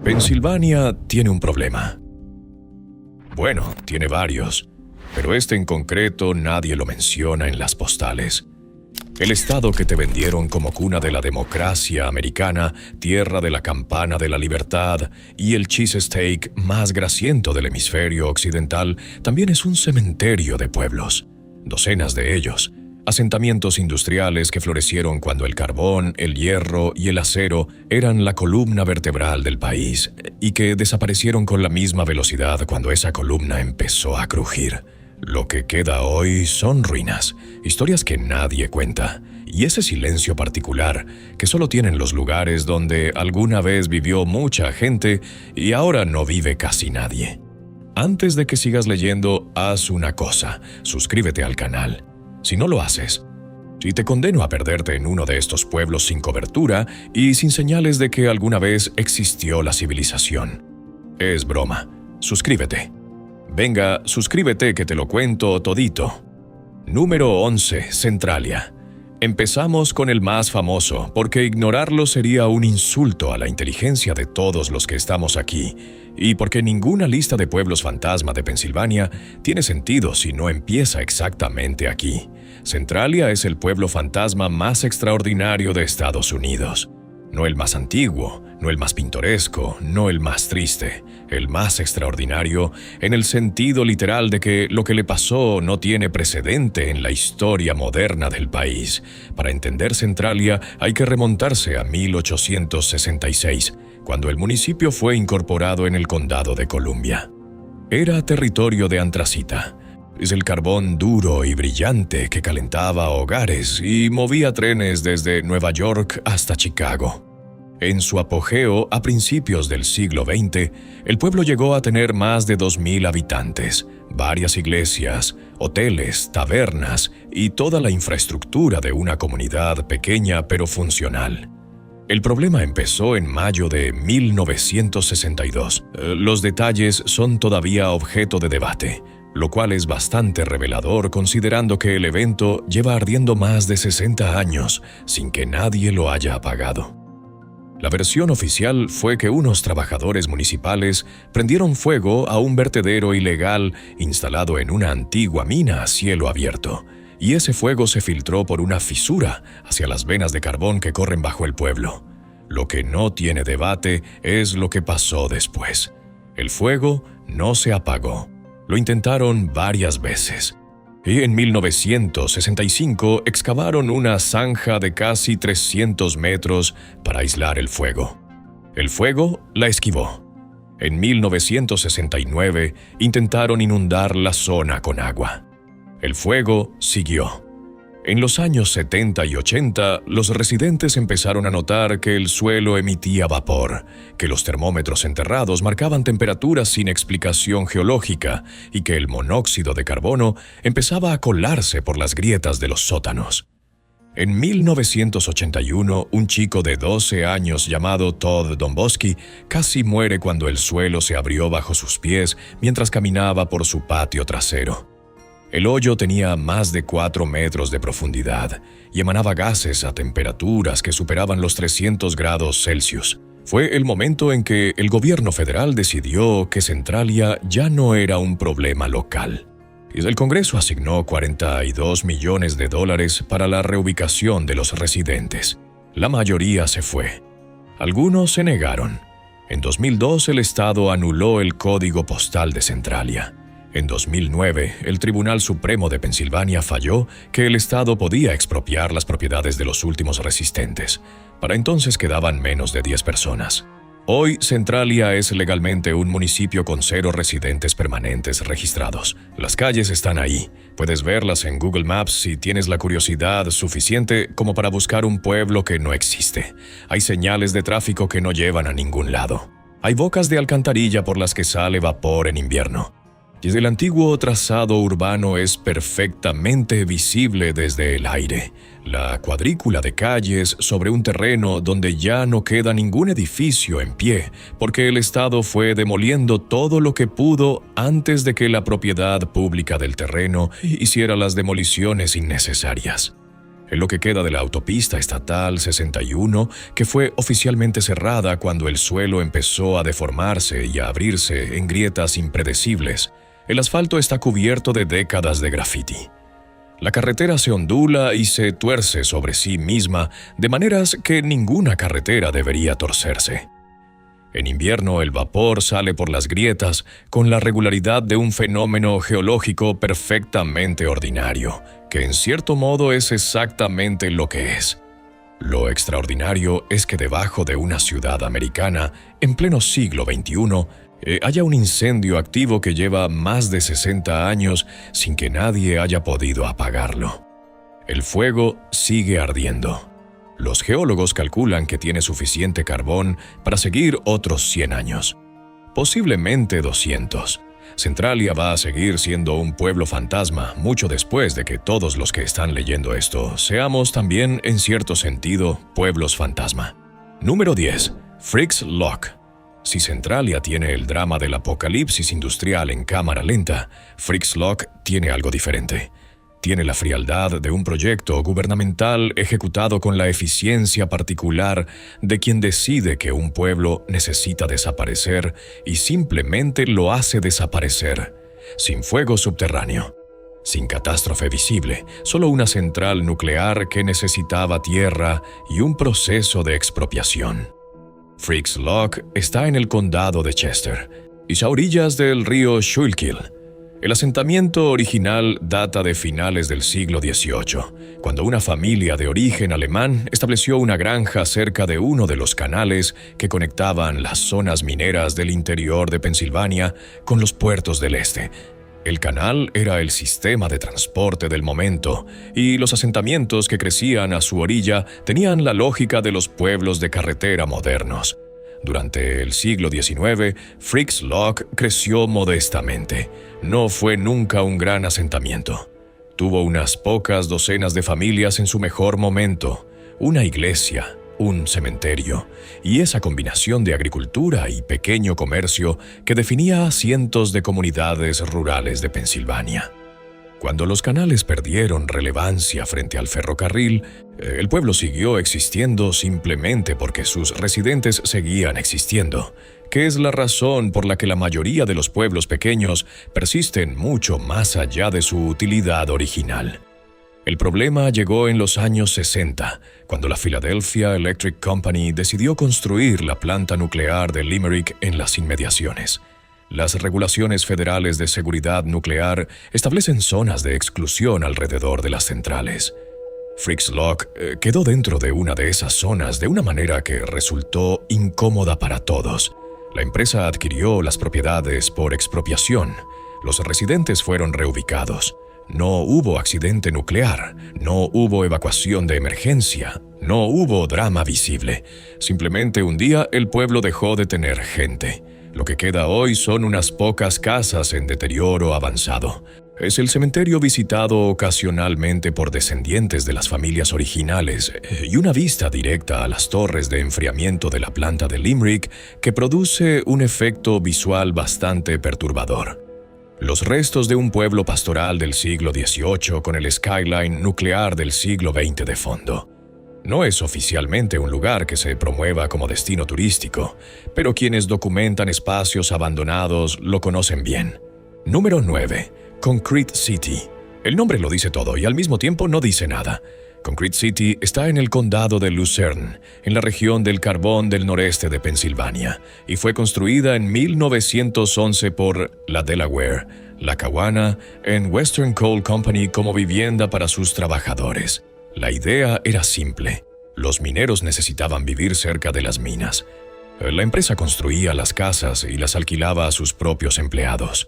Pensilvania tiene un problema. Bueno, tiene varios, pero este en concreto nadie lo menciona en las postales. El estado que te vendieron como cuna de la democracia americana, tierra de la campana de la libertad y el cheesesteak más grasiento del hemisferio occidental, también es un cementerio de pueblos. Docenas de ellos. Asentamientos industriales que florecieron cuando el carbón, el hierro y el acero eran la columna vertebral del país y que desaparecieron con la misma velocidad cuando esa columna empezó a crujir. Lo que queda hoy son ruinas, historias que nadie cuenta, y ese silencio particular que solo tienen los lugares donde alguna vez vivió mucha gente y ahora no vive casi nadie. Antes de que sigas leyendo, haz una cosa: suscríbete al canal. Si no lo haces, si te condeno a perderte en uno de estos pueblos sin cobertura y sin señales de que alguna vez existió la civilización. Es broma. Suscríbete. Venga, suscríbete que te lo cuento todito. Número 11. Centralia. Empezamos con el más famoso, porque ignorarlo sería un insulto a la inteligencia de todos los que estamos aquí, y porque ninguna lista de pueblos fantasma de Pensilvania tiene sentido si no empieza exactamente aquí. Centralia es el pueblo fantasma más extraordinario de Estados Unidos. No el más antiguo, no el más pintoresco, no el más triste, el más extraordinario en el sentido literal de que lo que le pasó no tiene precedente en la historia moderna del país. Para entender Centralia hay que remontarse a 1866, cuando el municipio fue incorporado en el condado de Columbia. Era territorio de antracita. Es el carbón duro y brillante que calentaba hogares y movía trenes desde Nueva York hasta Chicago. En su apogeo, a principios del siglo XX, el pueblo llegó a tener más de 2,000 habitantes, varias iglesias, hoteles, tabernas y toda la infraestructura de una comunidad pequeña pero funcional. El problema empezó en mayo de 1962. Los detalles son todavía objeto de debate, lo cual es bastante revelador considerando que el evento lleva ardiendo más de 60 años sin que nadie lo haya apagado. La versión oficial fue que unos trabajadores municipales prendieron fuego a un vertedero ilegal instalado en una antigua mina a cielo abierto, y ese fuego se filtró por una fisura hacia las venas de carbón que corren bajo el pueblo. Lo que no tiene debate es lo que pasó después. El fuego no se apagó. Lo intentaron varias veces. Y en 1965 excavaron una zanja de casi 300 metros para aislar el fuego. El fuego la esquivó. En 1969 intentaron inundar la zona con agua. El fuego siguió. En los años 70 y 80, los residentes empezaron a notar que el suelo emitía vapor, que los termómetros enterrados marcaban temperaturas sin explicación geológica y que el monóxido de carbono empezaba a colarse por las grietas de los sótanos. En 1981, un chico de 12 años llamado Todd Domboski casi muere cuando el suelo se abrió bajo sus pies mientras caminaba por su patio trasero. El hoyo tenía más de 4 metros de profundidad y emanaba gases a temperaturas que superaban los 300 grados Celsius. Fue el momento en que el gobierno federal decidió que Centralia ya no era un problema local. Y el Congreso asignó $42 millones para la reubicación de los residentes. La mayoría se fue. Algunos se negaron. En 2002 el Estado anuló el código postal de Centralia. En 2009, el Tribunal Supremo de Pensilvania falló que el Estado podía expropiar las propiedades de los últimos resistentes. Para entonces quedaban menos de 10 personas. Hoy, Centralia es legalmente un municipio con 0 residentes permanentes registrados. Las calles están ahí. Puedes verlas en Google Maps si tienes la curiosidad suficiente como para buscar un pueblo que no existe. Hay señales de tráfico que no llevan a ningún lado. Hay bocas de alcantarilla por las que sale vapor en invierno. Y el antiguo trazado urbano es perfectamente visible desde el aire. La cuadrícula de calles sobre un terreno donde ya no queda ningún edificio en pie, porque el Estado fue demoliendo todo lo que pudo antes de que la propiedad pública del terreno hiciera las demoliciones innecesarias. en lo que queda de la autopista estatal 61, que fue oficialmente cerrada cuando el suelo empezó a deformarse y a abrirse en grietas impredecibles, el asfalto está cubierto de décadas de grafiti. La carretera se ondula y se tuerce sobre sí misma de maneras que ninguna carretera debería torcerse. En invierno el vapor sale por las grietas con la regularidad de un fenómeno geológico perfectamente ordinario, que en cierto modo es exactamente lo que es. Lo extraordinario es que debajo de una ciudad americana, en pleno siglo XXI, haya un incendio activo que lleva más de 60 años sin que nadie haya podido apagarlo. El fuego sigue ardiendo. Los geólogos calculan que tiene suficiente carbón para seguir otros 100 años. Posiblemente 200. Centralia va a seguir siendo un pueblo fantasma mucho después de que todos los que están leyendo esto seamos también, en cierto sentido, pueblos fantasma. Número 10. Freaks Lock. Si Centralia tiene el drama del apocalipsis industrial en cámara lenta, Freaks Lock tiene algo diferente. Tiene la frialdad de un proyecto gubernamental ejecutado con la eficiencia particular de quien decide que un pueblo necesita desaparecer y simplemente lo hace desaparecer, sin fuego subterráneo, sin catástrofe visible, solo una central nuclear que necesitaba tierra y un proceso de expropiación. Freaks Lock está en el condado de Chester y a orillas del río Schuylkill. El asentamiento original data de finales del siglo XVIII, cuando una familia de origen alemán estableció una granja cerca de uno de los canales que conectaban las zonas mineras del interior de Pensilvania con los puertos del este. El canal era el sistema de transporte del momento, y los asentamientos que crecían a su orilla tenían la lógica de los pueblos de carretera modernos. Durante el siglo XIX, Freaks Lock creció modestamente. No fue nunca un gran asentamiento. Tuvo unas pocas docenas de familias en su mejor momento, una iglesia, un cementerio, y esa combinación de agricultura y pequeño comercio que definía a cientos de comunidades rurales de Pensilvania. Cuando los canales perdieron relevancia frente al ferrocarril, el pueblo siguió existiendo simplemente porque sus residentes seguían existiendo, que es la razón por la que la mayoría de los pueblos pequeños persisten mucho más allá de su utilidad original. El problema llegó en los años 60, cuando la Philadelphia Electric Company decidió construir la planta nuclear de Limerick en las inmediaciones. Las regulaciones federales de seguridad nuclear establecen zonas de exclusión alrededor de las centrales. Freaks Lock quedó dentro de una de esas zonas de una manera que resultó incómoda para todos. La empresa adquirió las propiedades por expropiación. Los residentes fueron reubicados. No hubo accidente nuclear, no hubo evacuación de emergencia, no hubo drama visible. Simplemente un día el pueblo dejó de tener gente. Lo que queda hoy son unas pocas casas en deterioro avanzado. Es el cementerio visitado ocasionalmente por descendientes de las familias originales y una vista directa a las torres de enfriamiento de la planta de Limerick que produce un efecto visual bastante perturbador. Los restos de un pueblo pastoral del siglo XVIII con el skyline nuclear del siglo XX de fondo. No es oficialmente un lugar que se promueva como destino turístico, pero quienes documentan espacios abandonados lo conocen bien. Número 9. Concrete City. El nombre lo dice todo y al mismo tiempo no dice nada. Concrete City está en el condado de Lucerne, en la región del carbón del noreste de Pensilvania, y fue construida en 1911 por la Delaware, Lackawanna and Western Coal Company como vivienda para sus trabajadores. La idea era simple. Los mineros necesitaban vivir cerca de las minas. La empresa construía las casas y las alquilaba a sus propios empleados.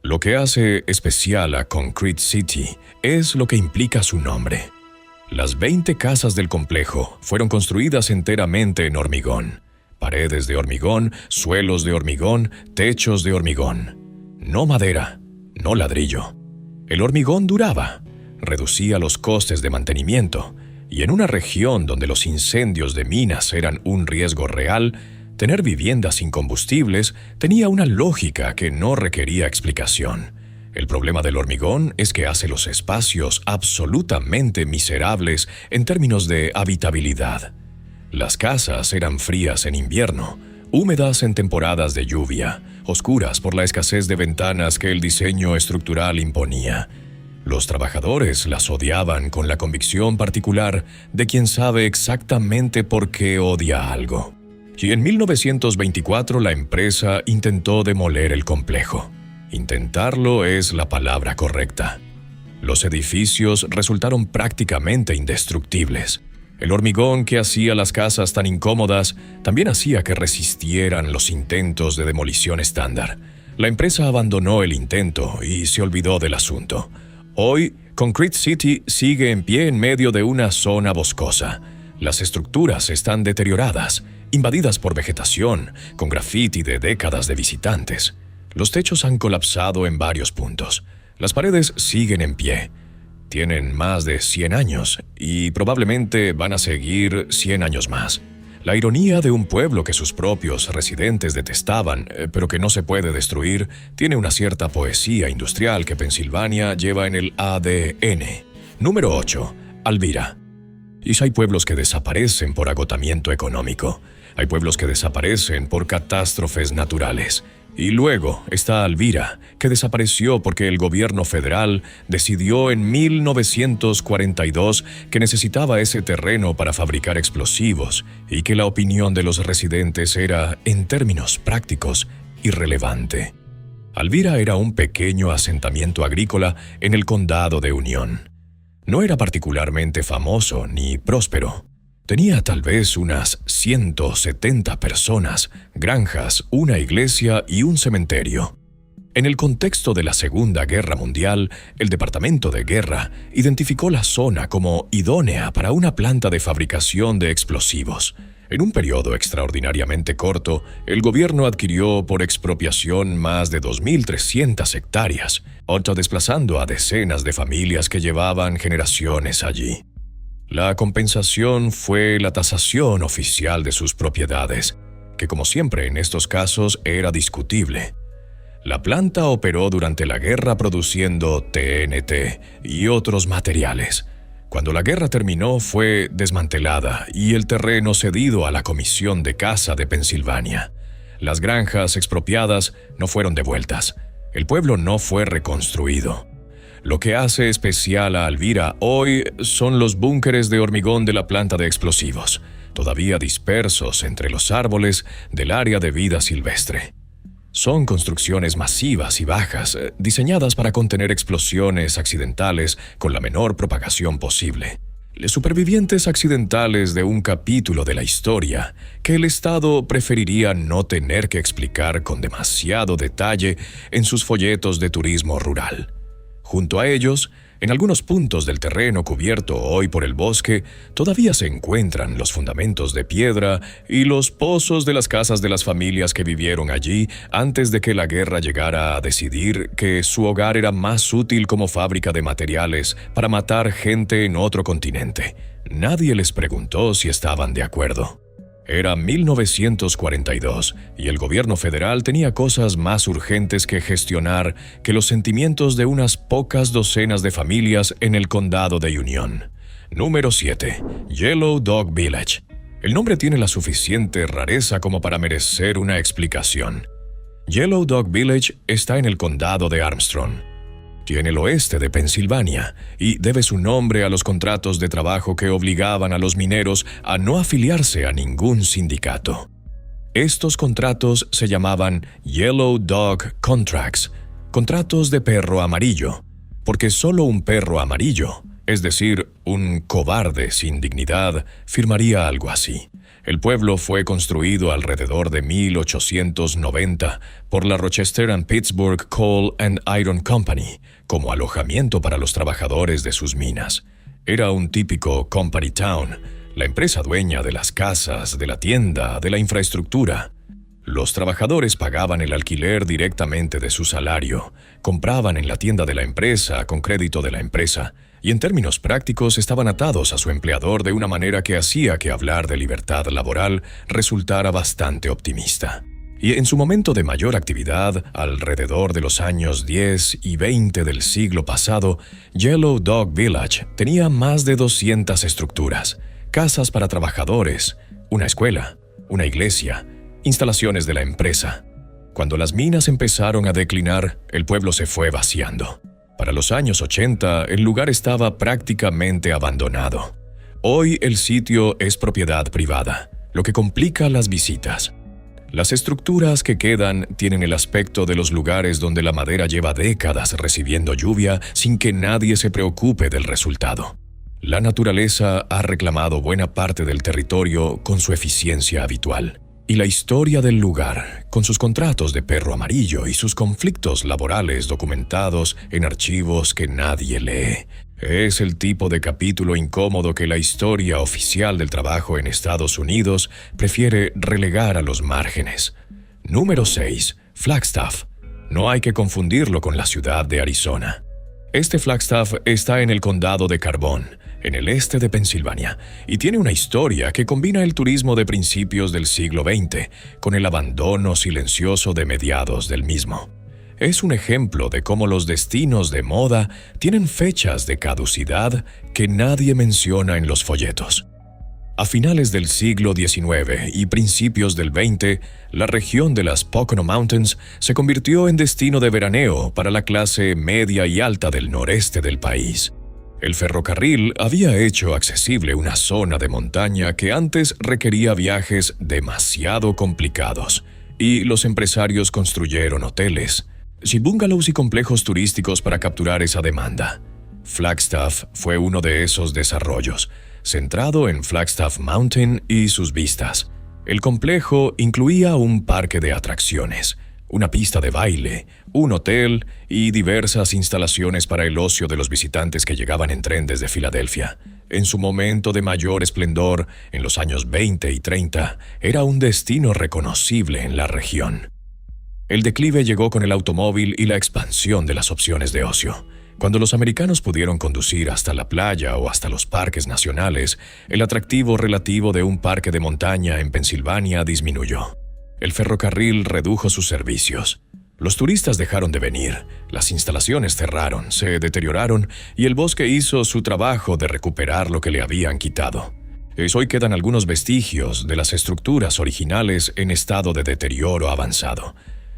Lo que hace especial a Concrete City es lo que implica su nombre. Las 20 casas del complejo fueron construidas enteramente en hormigón. Paredes de hormigón, suelos de hormigón, techos de hormigón. No madera, no ladrillo. El hormigón duraba, reducía los costes de mantenimiento, y en una región donde los incendios de minas eran un riesgo real, tener viviendas sin combustibles tenía una lógica que no requería explicación. El problema del hormigón es que hace los espacios absolutamente miserables en términos de habitabilidad. Las casas eran frías en invierno, húmedas en temporadas de lluvia, oscuras por la escasez de ventanas que el diseño estructural imponía. Los trabajadores las odiaban con la convicción particular de quien sabe exactamente por qué odia algo. Y en 1924 la empresa intentó demoler el complejo. Intentarlo es la palabra correcta. Los edificios resultaron prácticamente indestructibles. El hormigón que hacía las casas tan incómodas también hacía que resistieran los intentos de demolición estándar. La empresa abandonó el intento y se olvidó del asunto. Hoy, Concrete City sigue en pie en medio de una zona boscosa. Las estructuras están deterioradas, invadidas por vegetación, con graffiti de décadas de visitantes. Los techos han colapsado en varios puntos. Las paredes siguen en pie. Tienen más de 100 años y probablemente van a seguir 100 años más. La ironía de un pueblo que sus propios residentes detestaban, pero que no se puede destruir, tiene una cierta poesía industrial que Pensilvania lleva en el ADN. Número 8. Alvira. Y hay pueblos que desaparecen por agotamiento económico. Hay pueblos que desaparecen por catástrofes naturales. Y luego está Alvira, que desapareció porque el gobierno federal decidió en 1942 que necesitaba ese terreno para fabricar explosivos y que la opinión de los residentes era, en términos prácticos, irrelevante. Alvira era un pequeño asentamiento agrícola en el condado de Unión. No era particularmente famoso ni próspero. Tenía tal vez unas 170 personas, granjas, una iglesia y un cementerio. En el contexto de la Segunda Guerra Mundial, el Departamento de Guerra identificó la zona como idónea para una planta de fabricación de explosivos. En un periodo extraordinariamente corto, el gobierno adquirió por expropiación más de 2.300 hectáreas, desplazando a decenas de familias que llevaban generaciones allí. La compensación fue la tasación oficial de sus propiedades, que como siempre en estos casos era discutible. La planta operó durante la guerra produciendo TNT y otros materiales. Cuando la guerra terminó fue desmantelada y el terreno cedido a la Comisión de Caza de Pensilvania. Las granjas expropiadas no fueron devueltas. El pueblo no fue reconstruido. Lo que hace especial a Alvira hoy son los búnkeres de hormigón de la planta de explosivos, todavía dispersos entre los árboles del área de vida silvestre. Son construcciones masivas y bajas, diseñadas para contener explosiones accidentales con la menor propagación posible. Los supervivientes accidentales de un capítulo de la historia que el Estado preferiría no tener que explicar con demasiado detalle en sus folletos de turismo rural. Junto a ellos, en algunos puntos del terreno cubierto hoy por el bosque, todavía se encuentran los fundamentos de piedra y los pozos de las casas de las familias que vivieron allí antes de que la guerra llegara a decidir que su hogar era más útil como fábrica de materiales para matar gente en otro continente. Nadie les preguntó si estaban de acuerdo. Era 1942 y el gobierno federal tenía cosas más urgentes que gestionar que los sentimientos de unas pocas docenas de familias en el condado de Union. Número 7. Yellow Dog Village. El nombre tiene la suficiente rareza como para merecer una explicación. Yellow Dog Village está en el condado de Armstrong. Tiene el oeste de Pensilvania y debe su nombre a los contratos de trabajo que obligaban a los mineros a no afiliarse a ningún sindicato. Estos contratos se llamaban Yellow Dog Contracts, contratos de perro amarillo, porque solo un perro amarillo, es decir, un cobarde sin dignidad, firmaría algo así. El pueblo fue construido alrededor de 1890 por la Rochester and Pittsburgh Coal and Iron Company como alojamiento para los trabajadores de sus minas. Era un típico company town, la empresa dueña de las casas, de la tienda, de la infraestructura. Los trabajadores pagaban el alquiler directamente de su salario, compraban en la tienda de la empresa con crédito de la empresa, y en términos prácticos estaban atados a su empleador de una manera que hacía que hablar de libertad laboral resultara bastante optimista. y en su momento de mayor actividad, alrededor de los años 10 y 20 del siglo pasado, Yellow Dog Village tenía más de 200 estructuras, casas para trabajadores, una escuela, una iglesia, instalaciones de la empresa. Cuando las minas empezaron a declinar, el pueblo se fue vaciando. Para los años 80, el lugar estaba prácticamente abandonado. Hoy el sitio es propiedad privada, lo que complica las visitas. Las estructuras que quedan tienen el aspecto de los lugares donde la madera lleva décadas recibiendo lluvia sin que nadie se preocupe del resultado. La naturaleza ha reclamado buena parte del territorio con su eficiencia habitual. Y la historia del lugar, con sus contratos de perro amarillo y sus conflictos laborales documentados en archivos que nadie lee, es el tipo de capítulo incómodo que la historia oficial del trabajo en Estados Unidos prefiere relegar a los márgenes. Número 6. Flagstaff. No hay que confundirlo con la ciudad de Arizona. Este Flagstaff está en el condado de Carbón, en el este de Pensilvania, y tiene una historia que combina el turismo de principios del siglo XX con el abandono silencioso de mediados del mismo. Es un ejemplo de cómo los destinos de moda tienen fechas de caducidad que nadie menciona en los folletos. A finales del siglo XIX y principios del XX, la región de las Pocono Mountains se convirtió en destino de veraneo para la clase media y alta del noreste del país. El ferrocarril había hecho accesible una zona de montaña que antes requería viajes demasiado complicados, y los empresarios construyeron hoteles, bungalows y complejos turísticos para capturar esa demanda. Flagstaff fue uno de esos desarrollos, centrado en Flagstaff Mountain y sus vistas. El complejo incluía un parque de atracciones, una pista de baile, un hotel y diversas instalaciones para el ocio de los visitantes que llegaban en tren desde Filadelfia. En su momento de mayor esplendor, en los años 20 y 30, era un destino reconocible en la región. El declive llegó con el automóvil y la expansión de las opciones de ocio. Cuando los americanos pudieron conducir hasta la playa o hasta los parques nacionales, el atractivo relativo de un parque de montaña en Pensilvania disminuyó. El ferrocarril redujo sus servicios. Los turistas dejaron de venir, las instalaciones cerraron, se deterioraron y el bosque hizo su trabajo de recuperar lo que le habían quitado. Hoy quedan algunos vestigios de las estructuras originales en estado de deterioro avanzado.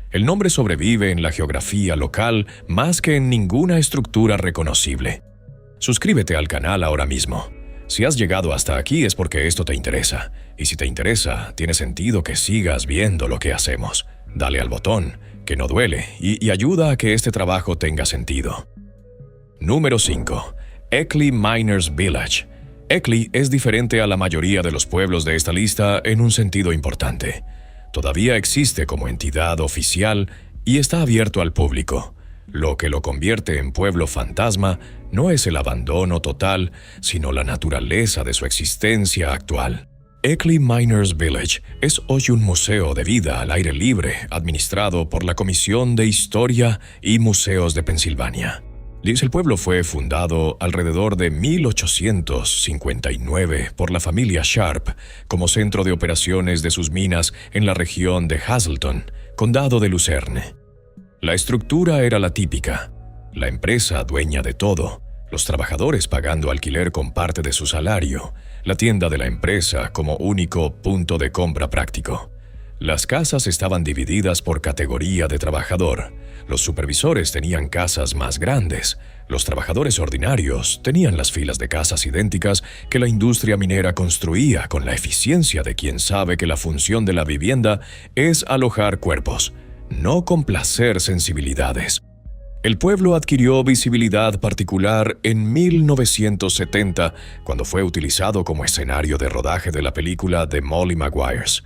El nombre sobrevive en la geografía local más que en ninguna estructura reconocible. Suscríbete al canal ahora mismo. Si has llegado hasta aquí es porque esto te interesa. Y si te interesa, tiene sentido que sigas viendo lo que hacemos. Dale al botón, que no duele, y ayuda a que este trabajo tenga sentido. Número 5. Eckley Miners Village. Eckley es diferente a la mayoría de los pueblos de esta lista en un sentido importante. Todavía existe como entidad oficial y está abierto al público. Lo que lo convierte en pueblo fantasma no es el abandono total, sino la naturaleza de su existencia actual. Eckley Miners Village es hoy un museo de vida al aire libre administrado por la Comisión de Historia y Museos de Pensilvania. El pueblo fue fundado alrededor de 1859 por la familia Sharp como centro de operaciones de sus minas en la región de Hazleton, condado de Lucerne. La estructura era la típica: la empresa dueña de todo, los trabajadores pagando alquiler con parte de su salario, la tienda de la empresa como único punto de compra práctico. Las casas estaban divididas por categoría de trabajador. Los supervisores tenían casas más grandes. Los trabajadores ordinarios tenían las filas de casas idénticas que la industria minera construía con la eficiencia de quien sabe que la función de la vivienda es alojar cuerpos, no complacer sensibilidades. El pueblo adquirió visibilidad particular en 1970, cuando fue utilizado como escenario de rodaje de la película The Molly Maguires,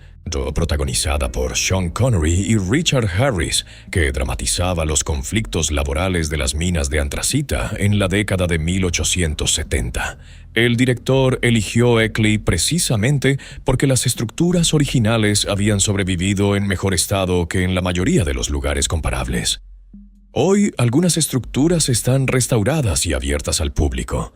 protagonizada por Sean Connery y Richard Harris, que dramatizaba los conflictos laborales de las minas de antracita en la década de 1870. El director eligió Eckley precisamente porque las estructuras originales habían sobrevivido en mejor estado que en la mayoría de los lugares comparables. Hoy, algunas estructuras están restauradas y abiertas al público.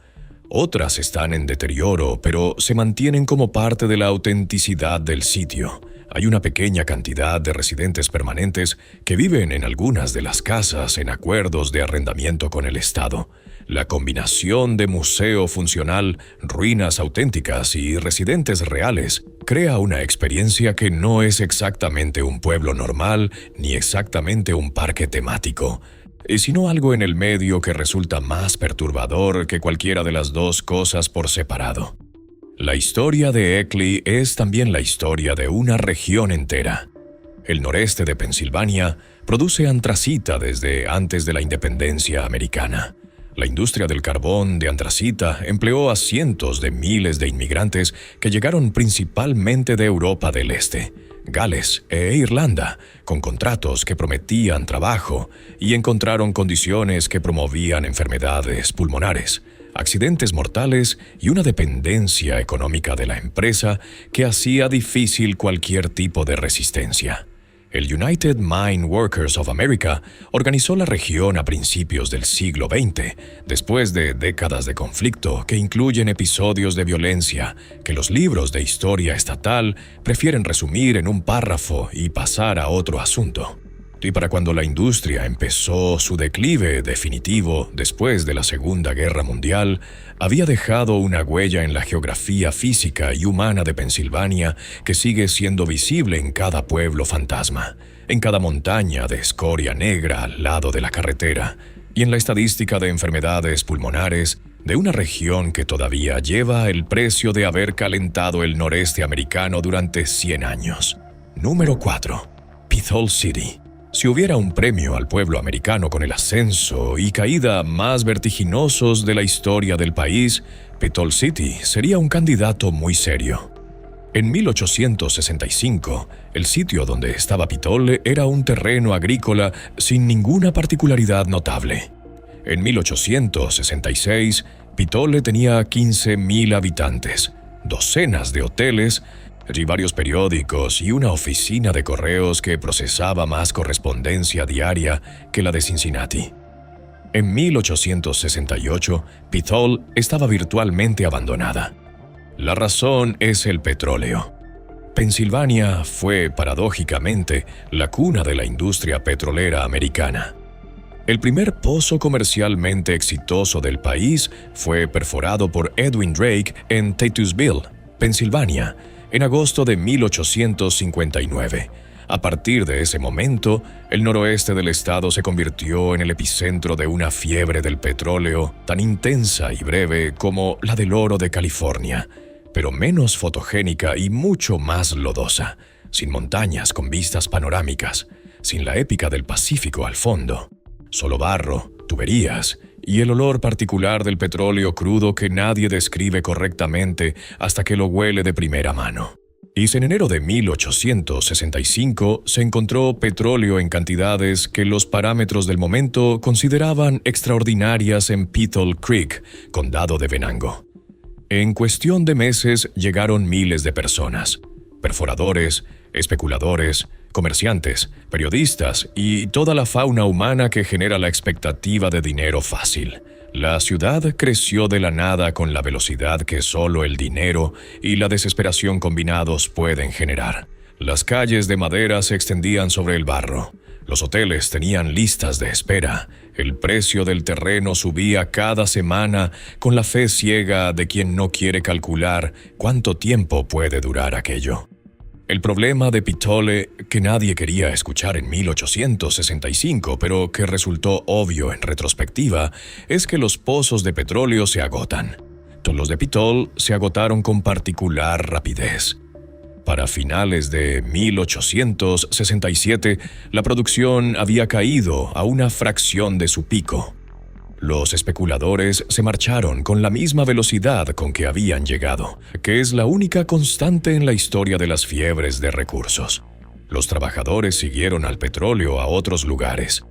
Otras están en deterioro, pero se mantienen como parte de la autenticidad del sitio, Hay una pequeña cantidad de residentes permanentes que viven en algunas de las casas en acuerdos de arrendamiento con el Estado. La combinación de museo funcional, ruinas auténticas y residentes reales crea una experiencia que no es exactamente un pueblo normal ni exactamente un parque temático, sino algo en el medio que resulta más perturbador que cualquiera de las dos cosas por separado. La historia de Eckley es también la historia de una región entera. El noreste de Pensilvania produce antracita desde antes de la independencia americana. La industria del carbón de antracita empleó a cientos de miles de inmigrantes que llegaron principalmente de Europa del Este, Gales e Irlanda, con contratos que prometían trabajo y encontraron condiciones que promovían enfermedades pulmonares, accidentes mortales y una dependencia económica de la empresa que hacía difícil cualquier tipo de resistencia. El United Mine Workers of America organizó la región a principios del siglo XX, después de décadas de conflicto que incluyen episodios de violencia que los libros de historia estatal prefieren resumir en un párrafo y pasar a otro asunto. Y para cuando la industria empezó su declive definitivo después de la Segunda Guerra Mundial, había dejado una huella en la geografía física y humana de Pensilvania que sigue siendo visible en cada pueblo fantasma, en cada montaña de escoria negra al lado de la carretera, y en la estadística de enfermedades pulmonares de una región que todavía lleva el precio de haber calentado el noreste americano durante 100 años. Número 4. Pithole City. Si hubiera un premio al pueblo americano con el ascenso y caída más vertiginosos de la historia del país, Pithole City sería un candidato muy serio. En 1865, el sitio donde estaba Pithole era un terreno agrícola sin ninguna particularidad notable. En 1866, Pithole tenía 15,000 habitantes, docenas de hoteles, y varios periódicos y una oficina de correos que procesaba más correspondencia diaria que la de Cincinnati. En 1868, Pithole estaba virtualmente abandonada. La razón es el petróleo. Pensilvania fue, paradójicamente, la cuna de la industria petrolera americana. El primer pozo comercialmente exitoso del país fue perforado por Edwin Drake en Titusville, Pensilvania, en agosto de 1859. A partir de ese momento, el noroeste del estado se convirtió en el epicentro de una fiebre del petróleo tan intensa y breve como la del oro de California, pero menos fotogénica y mucho más lodosa, sin montañas con vistas panorámicas, sin la épica del Pacífico al fondo. Solo barro, tuberías y el olor particular del petróleo crudo que nadie describe correctamente hasta que lo huele de primera mano. Y en enero de 1865 se encontró petróleo en cantidades que los parámetros del momento consideraban extraordinarias en Pithole Creek, condado de Venango. En cuestión de meses llegaron miles de personas, perforadores, especuladores, comerciantes, periodistas y toda la fauna humana que genera la expectativa de dinero fácil. La ciudad creció de la nada con la velocidad que solo el dinero y la desesperación combinados pueden generar. Las calles de madera se extendían sobre el barro. Los hoteles tenían listas de espera. El precio del terreno subía cada semana con la fe ciega de quien no quiere calcular cuánto tiempo puede durar aquello. El problema de Pithole, que nadie quería escuchar en 1865, pero que resultó obvio en retrospectiva, es que los pozos de petróleo se agotan. Los de Pithole se agotaron con particular rapidez. Para finales de 1867, la producción había caído a una fracción de su pico. Los especuladores se marcharon con la misma velocidad con que habían llegado, que es la única constante en la historia de las fiebres de recursos. Los trabajadores siguieron al petróleo a otros lugares.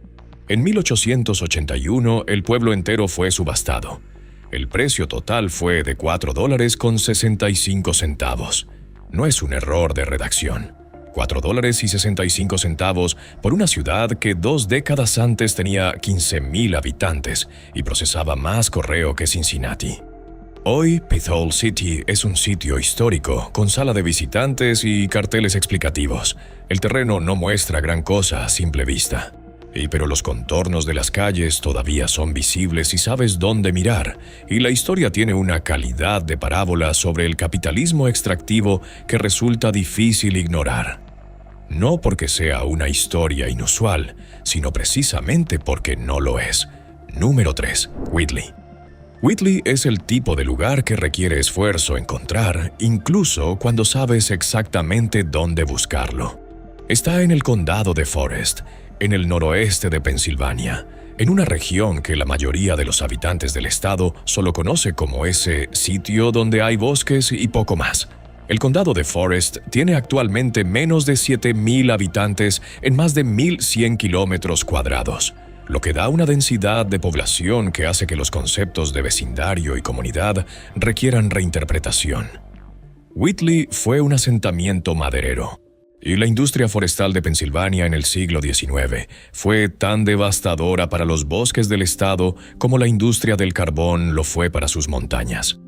En 1881, el pueblo entero fue subastado. El precio total fue de $4.65. No es un error de redacción. $4.65 por una ciudad que 2 décadas antes tenía 15,000 habitantes y procesaba más correo que Cincinnati. Hoy, Pithole City es un sitio histórico, con sala de visitantes y carteles explicativos. El terreno no muestra gran cosa a simple vista. Pero los contornos de las calles todavía son visibles y sabes dónde mirar, y la historia tiene una calidad de parábola sobre el capitalismo extractivo que resulta difícil ignorar. No porque sea una historia inusual, sino precisamente porque no lo es. Número 3. Whitley. Whitley es el tipo de lugar que requiere esfuerzo encontrar, incluso cuando sabes exactamente dónde buscarlo. Está en el condado de Forest, en el noroeste de Pensilvania, en una región que la mayoría de los habitantes del estado solo conoce como ese sitio donde hay bosques y poco más. El condado de Forest tiene actualmente menos de 7,000 habitantes en más de 1,100 kilómetros cuadrados, lo que da una densidad de población que hace que los conceptos de vecindario y comunidad requieran reinterpretación. Whitley fue un asentamiento maderero, y la industria forestal de Pensilvania en el siglo XIX fue tan devastadora para los bosques del estado como la industria del carbón lo fue para sus montañas.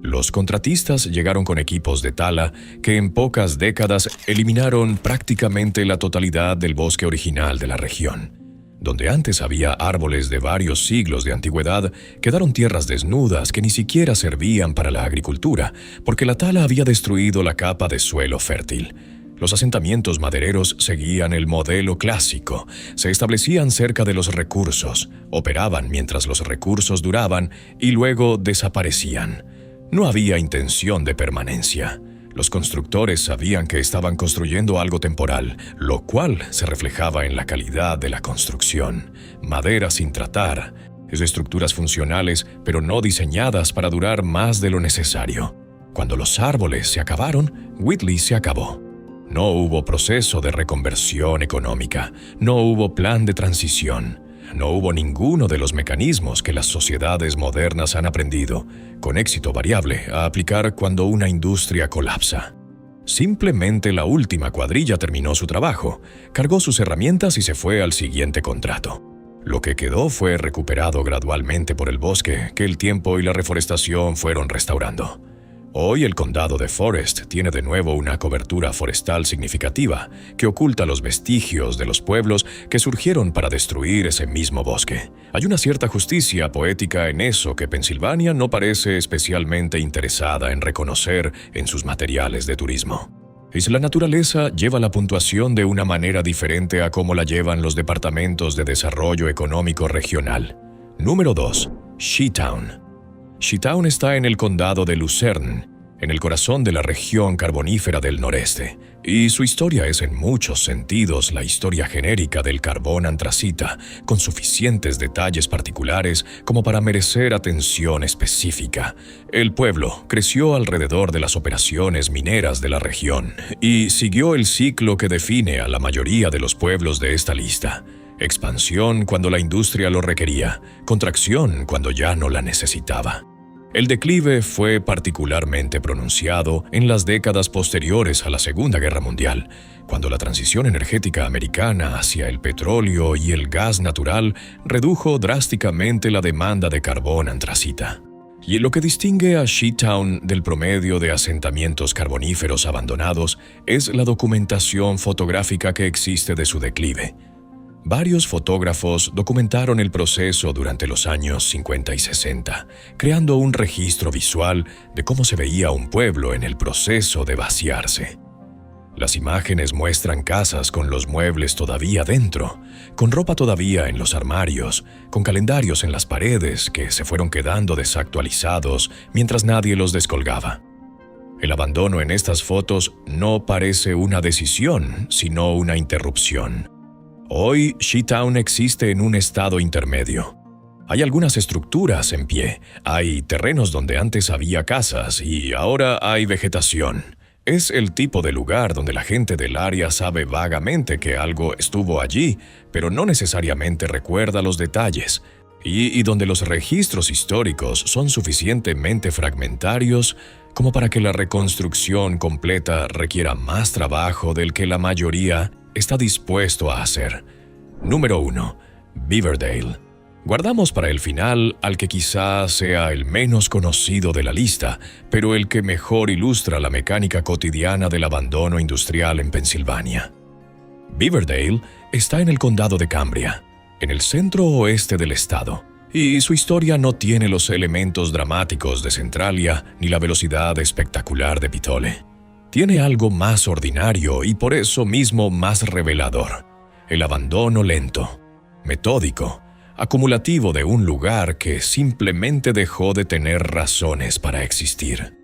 Los contratistas llegaron con equipos de tala que en pocas décadas eliminaron prácticamente la totalidad del bosque original de la región. Donde antes había árboles de varios siglos de antigüedad, quedaron tierras desnudas que ni siquiera servían para la agricultura, porque la tala había destruido la capa de suelo fértil. Los asentamientos madereros seguían el modelo clásico, se establecían cerca de los recursos, operaban mientras los recursos duraban y luego desaparecían. No había intención de permanencia. Los constructores sabían que estaban construyendo algo temporal, lo cual se reflejaba en la calidad de la construcción. Madera sin tratar, estructuras funcionales pero no diseñadas para durar más de lo necesario. Cuando los árboles se acabaron, Whitley se acabó. No hubo proceso de reconversión económica, no hubo plan de transición, no hubo ninguno de los mecanismos que las sociedades modernas han aprendido, con éxito variable, a aplicar cuando una industria colapsa. Simplemente la última cuadrilla terminó su trabajo, cargó sus herramientas y se fue al siguiente contrato. Lo que quedó fue recuperado gradualmente por el bosque que el tiempo y la reforestación fueron restaurando. Hoy el condado de Forest tiene de nuevo una cobertura forestal significativa que oculta los vestigios de los pueblos que surgieron para destruir ese mismo bosque. Hay una cierta justicia poética en eso que Pensilvania no parece especialmente interesada en reconocer en sus materiales de turismo. La naturaleza lleva la puntuación de una manera diferente a cómo la llevan los departamentos de desarrollo económico regional. Número 2. Sheetown. Sheetown está en el condado de Luzerne, en el corazón de la región carbonífera del noreste, y su historia es en muchos sentidos la historia genérica del carbón antracita, con suficientes detalles particulares como para merecer atención específica. El pueblo creció alrededor de las operaciones mineras de la región y siguió el ciclo que define a la mayoría de los pueblos de esta lista. Expansión cuando la industria lo requería, contracción cuando ya no la necesitaba. El declive fue particularmente pronunciado en las décadas posteriores a la Segunda Guerra Mundial, cuando la transición energética americana hacia el petróleo y el gas natural redujo drásticamente la demanda de carbón antracita. Y lo que distingue a Sheetown del promedio de asentamientos carboníferos abandonados es la documentación fotográfica que existe de su declive. Varios fotógrafos documentaron el proceso durante los años 50 y 60, creando un registro visual de cómo se veía un pueblo en el proceso de vaciarse. Las imágenes muestran casas con los muebles todavía dentro, con ropa todavía en los armarios, con calendarios en las paredes que se fueron quedando desactualizados mientras nadie los descolgaba. El abandono en estas fotos no parece una decisión, sino una interrupción. Hoy, Sheetown existe en un estado intermedio. Hay algunas estructuras en pie, hay terrenos donde antes había casas y ahora hay vegetación. Es el tipo de lugar donde la gente del área sabe vagamente que algo estuvo allí, pero no necesariamente recuerda los detalles, y donde los registros históricos son suficientemente fragmentarios como para que la reconstrucción completa requiera más trabajo del que la mayoría está dispuesto a hacer. Número 1. Beaverdale. Guardamos para el final al que quizás sea el menos conocido de la lista, pero el que mejor ilustra la mecánica cotidiana del abandono industrial en Pensilvania. Beaverdale está en el condado de Cambria, en el centro oeste del estado, y su historia no tiene los elementos dramáticos de Centralia ni la velocidad espectacular de Pitole. Tiene algo más ordinario y por eso mismo más revelador: el abandono lento, metódico, acumulativo de un lugar que simplemente dejó de tener razones para existir.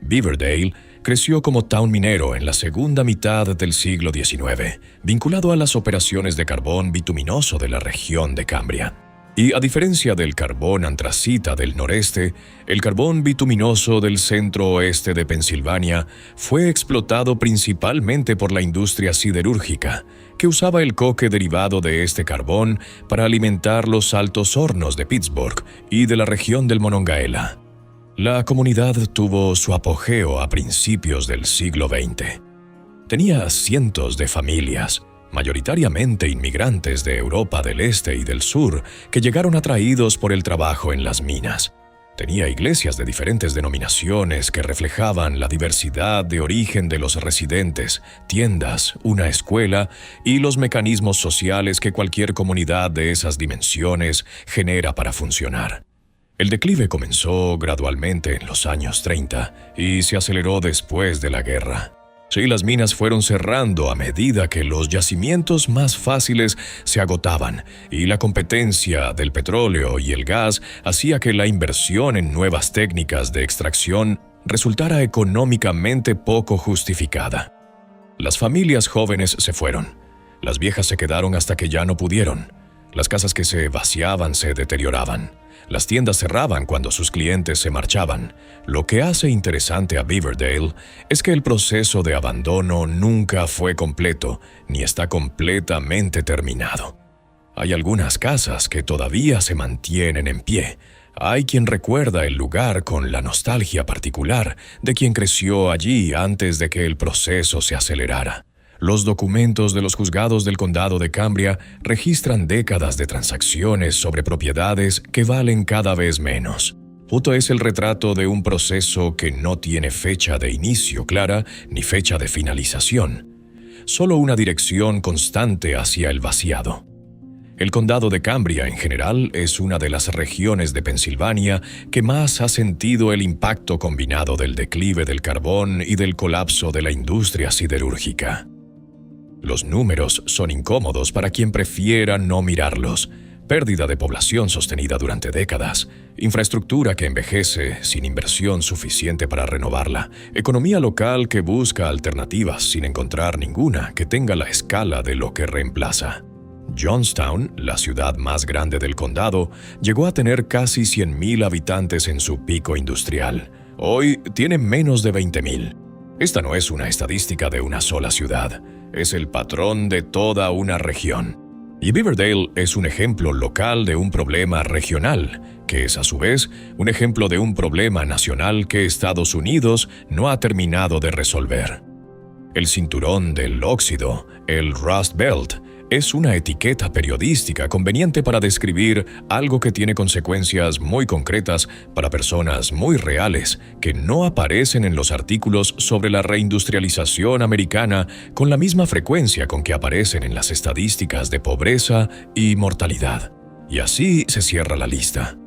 Beaverdale creció como town minero en la segunda mitad del siglo XIX, vinculado a las operaciones de carbón bituminoso de la región de Cambria. Y a diferencia del carbón antracita del noreste, el carbón bituminoso del centro-oeste de Pensilvania fue explotado principalmente por la industria siderúrgica, que usaba el coque derivado de este carbón para alimentar los altos hornos de Pittsburgh y de la región del Monongahela. La comunidad tuvo su apogeo a principios del siglo XX. Tenía cientos de familias, mayoritariamente inmigrantes de Europa del Este y del Sur, que llegaron atraídos por el trabajo en las minas. Tenía iglesias de diferentes denominaciones que reflejaban la diversidad de origen de los residentes, tiendas, una escuela y los mecanismos sociales que cualquier comunidad de esas dimensiones genera para funcionar. El declive comenzó gradualmente en los años 30 y se aceleró después de la guerra. Sí, las minas fueron cerrando a medida que los yacimientos más fáciles se agotaban y la competencia del petróleo y el gas hacía que la inversión en nuevas técnicas de extracción resultara económicamente poco justificada. Las familias jóvenes se fueron. Las viejas se quedaron hasta que ya no pudieron. Las casas que se vaciaban se deterioraban. Las tiendas cerraban cuando sus clientes se marchaban. Lo que hace interesante a Beaverdale es que el proceso de abandono nunca fue completo, ni está completamente terminado. Hay algunas casas que todavía se mantienen en pie. Hay quien recuerda el lugar con la nostalgia particular de quien creció allí antes de que el proceso se acelerara. Los documentos de los juzgados del condado de Cambria registran décadas de transacciones sobre propiedades que valen cada vez menos. Justo es el retrato de un proceso que no tiene fecha de inicio clara ni fecha de finalización, solo una dirección constante hacia el vaciado. El condado de Cambria en general es una de las regiones de Pensilvania que más ha sentido el impacto combinado del declive del carbón y del colapso de la industria siderúrgica. Los números son incómodos para quien prefiera no mirarlos. Pérdida de población sostenida durante décadas, infraestructura que envejece sin inversión suficiente para renovarla, economía local que busca alternativas sin encontrar ninguna que tenga la escala de lo que reemplaza. Johnstown, la ciudad más grande del condado, llegó a tener casi 100,000 habitantes en su pico industrial. Hoy tiene menos de 20,000. Esta no es una estadística de una sola ciudad. Es el patrón de toda una región. Y Beaverdale es un ejemplo local de un problema regional, que es a su vez un ejemplo de un problema nacional que Estados Unidos no ha terminado de resolver. El cinturón del óxido, el Rust Belt, es una etiqueta periodística conveniente para describir algo que tiene consecuencias muy concretas para personas muy reales que no aparecen en los artículos sobre la reindustrialización americana con la misma frecuencia con que aparecen en las estadísticas de pobreza y mortalidad. Y así se cierra la lista.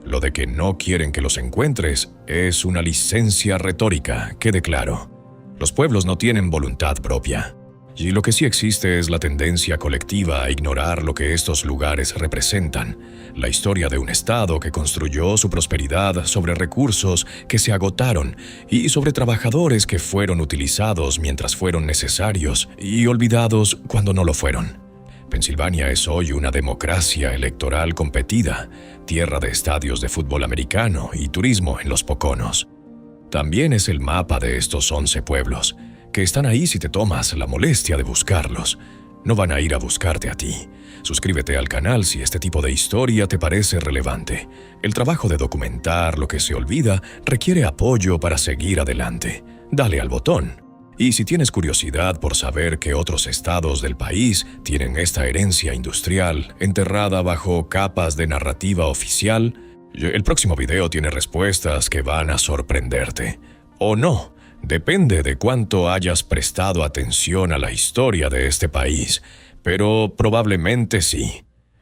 Lo de que no quieren que los encuentres es una licencia retórica, quede claro. Los pueblos no tienen voluntad propia. Y lo que sí existe es la tendencia colectiva a ignorar lo que estos lugares representan, la historia de un estado que construyó su prosperidad sobre recursos que se agotaron y sobre trabajadores que fueron utilizados mientras fueron necesarios y olvidados cuando no lo fueron. Pensilvania es hoy una democracia electoral competida, tierra de estadios de fútbol americano y turismo en los Poconos. También es el mapa de estos 11 pueblos, que están ahí si te tomas la molestia de buscarlos. No van a ir a buscarte a ti. Suscríbete al canal si este tipo de historia te parece relevante. El trabajo de documentar lo que se olvida requiere apoyo para seguir adelante. Dale al botón. Y si tienes curiosidad por saber qué otros estados del país tienen esta herencia industrial enterrada bajo capas de narrativa oficial, el próximo video tiene respuestas que van a sorprenderte. O no, depende de cuánto hayas prestado atención a la historia de este país, pero probablemente sí.